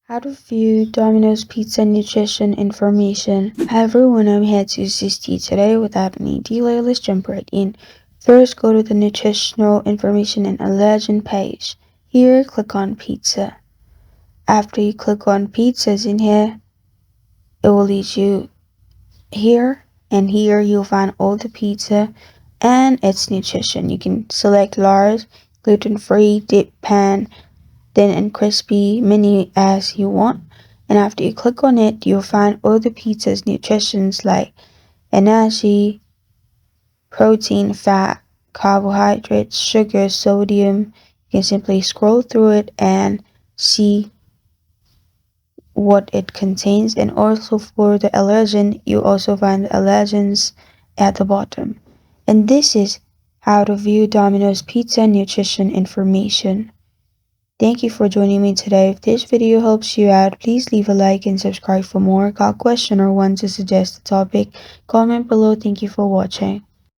How to view Domino's pizza nutrition information. Hi everyone, I'm here to assist you today without any delay. Let's jump right in. First, go to the nutritional information and allergen page. Here, click on pizza. After you click on pizzas in here, it will lead you here, and here you'll find all the pizza and its nutrition. You can select large, gluten-free, dip pan, thin and crispy, many as you want. And after you click on it, you'll find all the pizza's nutritions like energy, protein, fat, carbohydrates, sugar, sodium. You can simply scroll through it and see what it contains. And also for the allergen, you also find the allergens at the bottom. And this is how to view Domino's pizza nutrition information. Thank you for joining me today. If this video helps you out, please leave a like and subscribe for more. Got a question or want to suggest a topic? Comment below. Thank you for watching.